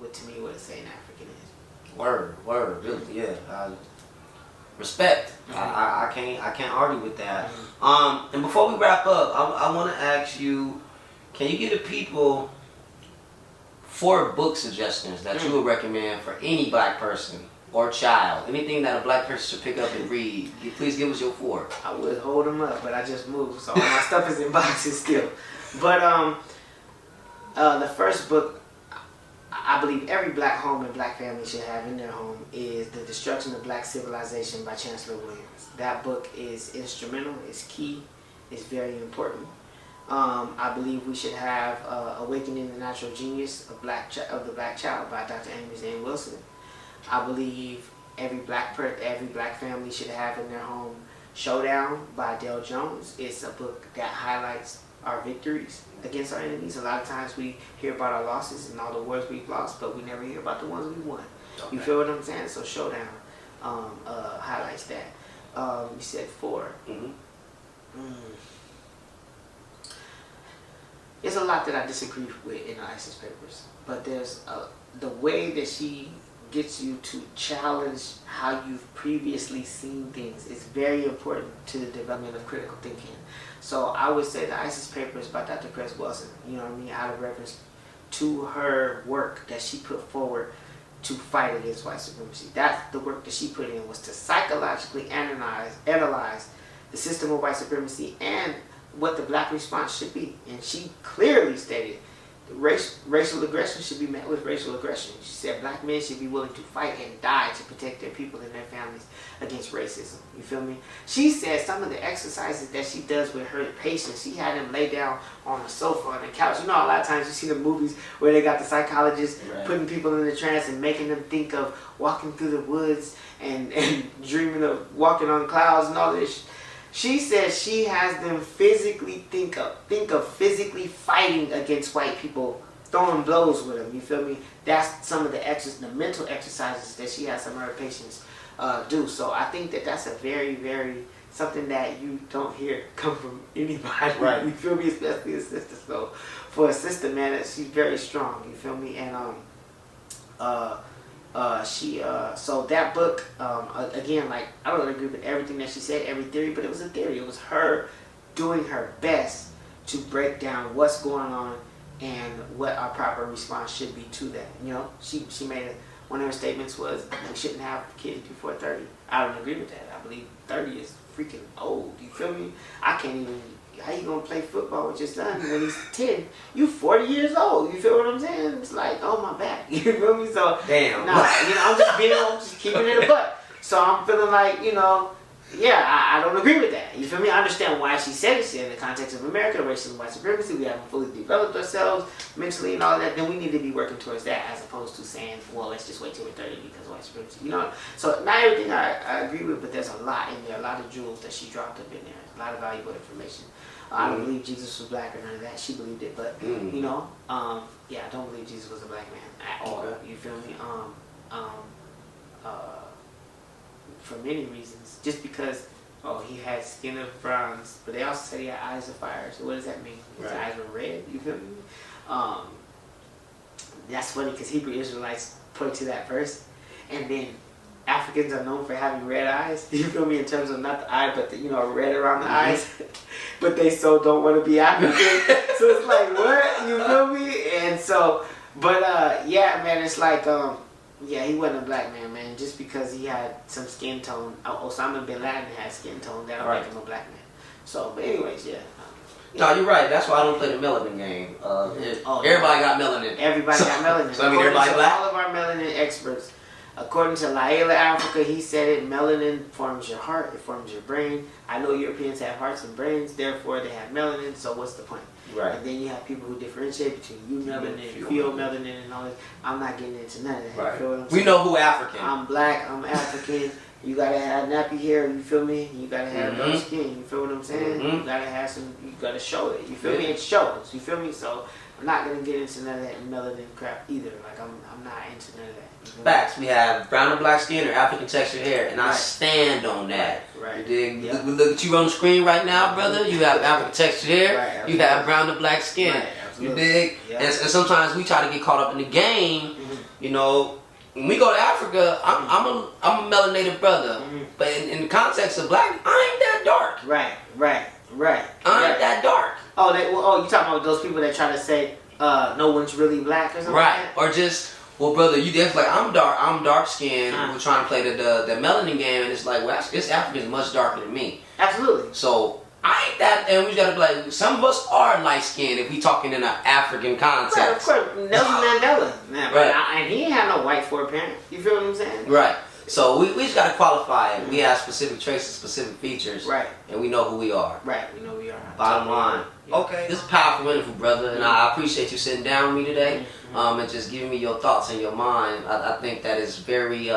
what to me what a Satan African is. Word, really, yeah. Respect. I can't argue with that. And before we wrap up, I want to ask you, can you give the people 4 book suggestions that you would recommend for any black person or child? Anything that a black person should pick up and read. Please give us your 4. I would hold them up, but I just moved, so all my stuff is in boxes still. But the first book I believe every black home and black family should have in their home is The Destruction of Black Civilization by Chancellor Williams. That book is instrumental, it's key, it's very important. I believe we should have Awakening the Natural Genius of the Black Child by Dr. Amy Zane Wilson. I believe every black family should have in their home Showdown by Dale Jones. It's a book that highlights our victories against our enemies. A lot of times we hear about our losses and all the wars we've lost, but we never hear about the ones we won. Okay. You feel what I'm saying? So Showdown highlights that. You said 4. There's a lot that I disagree with in the ISIS papers, but there's the way that she gets you to challenge how you've previously seen things is very important to the development of critical thinking. So I would say the ISIS papers by Dr. Cress Wilson, you know what I mean, out of reference to her work that she put forward to fight against white supremacy. That's the work that she put in, was to psychologically analyze the system of white supremacy and what the black response should be. And she clearly stated racial aggression should be met with racial aggression. She said black men should be willing to fight and die to protect their people and their families against racism. You feel me? She said some of the exercises that she does with her patients, she had them lay down on the sofa, on the couch. You know, a lot of times you see the movies where they got the psychologists putting people in the trance and making them think of walking through the woods and dreaming of walking on clouds and all this. She says she has them physically think of physically fighting against white people, throwing blows with them. You feel me? That's some of the mental exercises that she has some of her patients do. So I think that that's a very, very something that you don't hear come from anybody. Right. You feel me? Especially a sister. So for a sister, man, she's very strong. You feel me? And so that book, again, like, I don't agree with everything that she said, every theory, but it was a theory. It was her doing her best to break down what's going on and what our proper response should be to that. You know, she made one of her statements was we shouldn't have kids before 30. I don't agree with that. I believe 30 is freaking old. You feel me? I can't even. How you gonna play football with your son when he's 10? You 40 years old. You feel what I'm saying? It's like, oh my back. You feel me? So damn. Nah, you know, I'm just keeping it a butt. So I'm feeling like, you know, yeah, I don't agree with that. You feel me? I understand why she said it. She said in the context of America, racism, white supremacy, we haven't fully developed ourselves mentally and all that. Then we need to be working towards that as opposed to saying, well, let's just wait till we're 30 because of white supremacy. You know? So not everything I agree with, but there's a lot in there, a lot of jewels that she dropped up in there, a lot of valuable information. I don't believe Jesus was black or none of that. She believed it, but you know, yeah, I don't believe Jesus was a black man at all. You feel me? For many reasons, just because he had skin of bronze, but they also said he had eyes of fire. So what does that mean? His eyes were red. You feel me? That's funny because Hebrew Israelites point to that verse, and then Africans are known for having red eyes. You feel me? In terms of not the eye, but the, red around the eyes. But they so don't want to be African. So it's like, what? You feel me? And so, but yeah, man, it's like, yeah, he wasn't a black man, just because he had some skin tone. Osama bin Laden had skin tone. That'll make him a black man. So, but anyways, yeah. No, you're right. That's why I don't play the melanin game. Everybody got melanin. Everybody got melanin. So I mean, everybody black. All of our melanin experts. According to Laila Africa, he said it, melanin forms your heart, it forms your brain. I know Europeans have hearts and brains, therefore they have melanin, so what's the point? Right. And then you have people who differentiate between melanin, fetal melanin, and all that. I'm not getting into none of that. Right. You feel what I'm saying? We know who African. I'm black, I'm African. You gotta have nappy hair, you feel me? You gotta have dark skin, you feel what I'm saying? You gotta have you gotta show it, you feel me? It shows, you feel me? So I'm not gonna get into none of that melanin crap either. Like I'm not into none of that. Facts. We have brown and black skin or African textured hair, and I stand on that. Right. You dig? Yep. Look at you on the screen right now, brother. You have African textured hair. Right, you have brown and black skin. Right, you dig? Yep. And sometimes we try to get caught up in the game you know, when we go to Africa, I'm a melanated brother, but in the context of black, I ain't that dark. Right. I ain't that dark. Oh, you talking about those people that try to say no one's really black or something? Right, like that? or just, well, brother, you just like I'm dark skinned. We're trying to play the melanin game, and it's like, well, this African's much darker than me. Absolutely. So I ain't that, and we gotta be like, some of us are light skinned if we talking in an African context. Right, of course. Nelson Mandela, Right. And he ain't had no white for a parent. You feel what I'm saying? Right. So we just gotta qualify it. We have specific traits, specific features, Right. and we know who we are. Right. We know we are. Bottom line. Yeah. Okay. This is powerful, wonderful, brother, and I appreciate you sitting down with me today, and just giving me your thoughts and your mind. I think that is very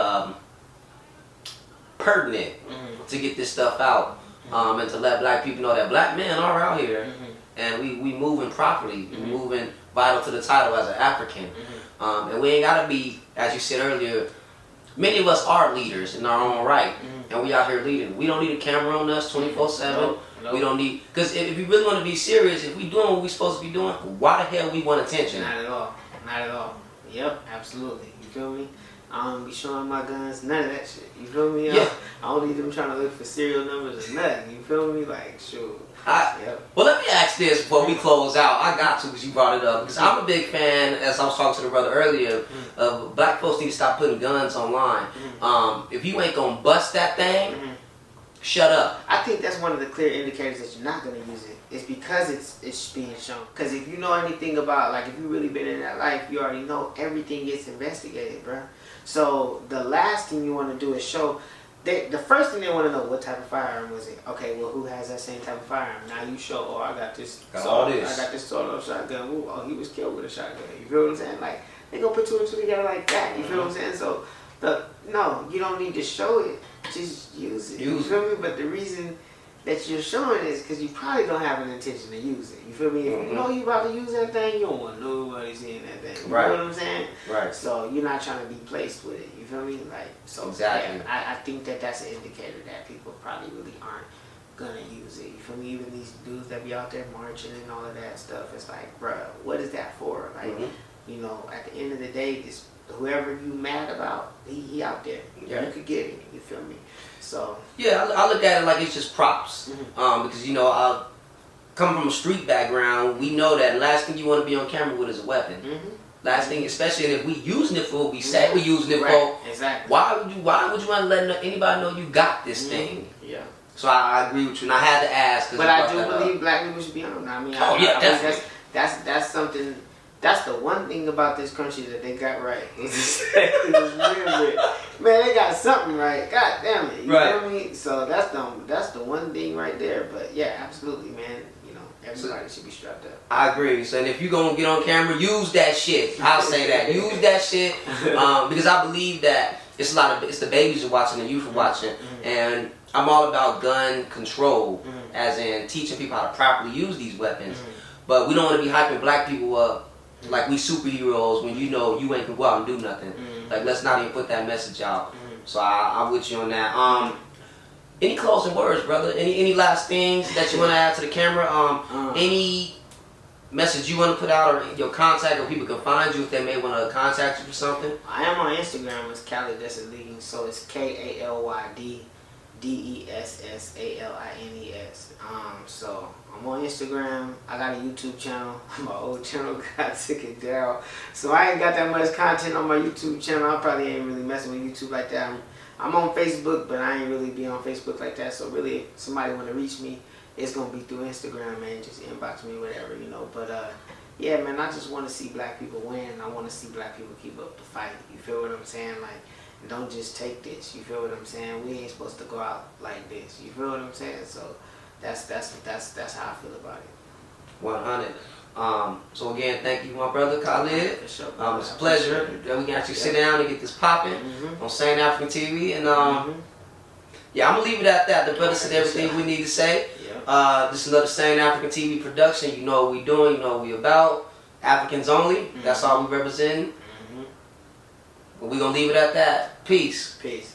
pertinent to get this stuff out, and to let black people know that black men are out here, and we moving properly, we moving vital to the title as an African, and we ain't gotta be, as you said earlier. Many of us are leaders in our own right, and we out here leading. We don't need a camera on us 24/7. Nope. We don't need, because if you really want to be serious, if we doing what we supposed to be doing, why the hell we want attention? Not at all. Not at all. Yep, absolutely. You feel me? I don't be showing my guns, none of that shit. You feel me? Yeah. I don't need them trying to look for serial numbers or nothing. You feel me? Like, sure. Yep. Well, let me ask this before we close out. I got to, because you brought it up. Because I'm a big fan, as I was talking to the brother earlier, of black folks need to stop putting guns online. If you ain't gonna bust that thing, shut up. I think that's one of the clear indicators that you're not going to use it. It's because it's being shown. Because if you know anything about, like, if you really been in that life, you already know everything gets investigated, bro. So the last thing you want to do is show. The first thing they want to know, what type of firearm was it? Okay, well, who has that same type of firearm? Now you show, oh, I got this. All this. I got this sawed-off shotgun. Ooh, oh, he was killed with a shotgun. You feel what I'm saying? Like, they gonna put two and two together like that. You feel what I'm saying? So, no, you don't need to show it. Just use it. You feel me? But the reason that you're showing it is because you probably don't have an intention to use it. You feel me? If you know you about to use that thing, you don't want nobody seeing that thing. You know what I'm saying? Right. So you're not trying to be placed with it. You feel me? Like, so exactly. Yeah, I think that's an indicator that people probably really aren't gonna use it. You feel me? Even these dudes that be out there marching and all of that stuff, it's like, bruh, what is that for? Like, you know, at the end of the day, this whoever you mad about, he out there. Yeah. You could get him. You feel me? So yeah, I look at it like it's just props, because you know, coming from a street background, we know that last thing you want to be on camera with is a weapon. Last thing, especially if we using it for what we say we using it for. Exactly. Why would you want to let anybody know you got this thing? Yeah. So I agree with you, and I had to ask. But I do believe black people should be on. I mean, definitely. That's something. That's the one thing about this country that they got right. Man, they got something right. God damn it. You feel me? So that's the one thing right there. But yeah, absolutely, man. You know, everybody should be strapped up. I agree. So and if you gonna get on camera, use that shit. I'll say that. Use that shit. Because I believe that it's the babies you're watching, the youth are watching, and I'm all about gun control, as in teaching people how to properly use these weapons. But we don't want to be hyping black people up like we superheroes when you know you ain't gonna go out and do nothing. Like, let's not even put that message out. So I'm with you on that. Any closing words, brother? Any last things that you want to add to the camera? Any message you want to put out, or your contact, or people can find you if they may want to contact you for something? I am on Instagram as Kalyd Desalines, so it's KALYD DESSALINES. So I'm on Instagram. I got a YouTube channel. My old channel got took it down, so I ain't got that much content on my YouTube channel. I probably ain't really messing with YouTube like that. I'm on Facebook, but I ain't really be on Facebook like that. So really, if somebody want to reach me, it's gonna be through Instagram, man. Just inbox me, whatever, you know. But yeah, man, I just want to see black people win. I want to see black people keep up the fight. You feel what I'm saying? Like, don't just take this. You feel what I'm saying? We ain't supposed to go out like this. You feel what I'm saying? So that's how I feel about it. 100. So again, thank you, my brother Kalyd. For sure. It's a pleasure that we can actually sit down and get this popping on Sane African TV. And yeah, I'm gonna leave it at that. The brother said everything we need to say. This is another Sane African TV production. You know what we doing. You know what we about. Africans only. That's all we represent. But we gonna leave it at that. Peace. Peace.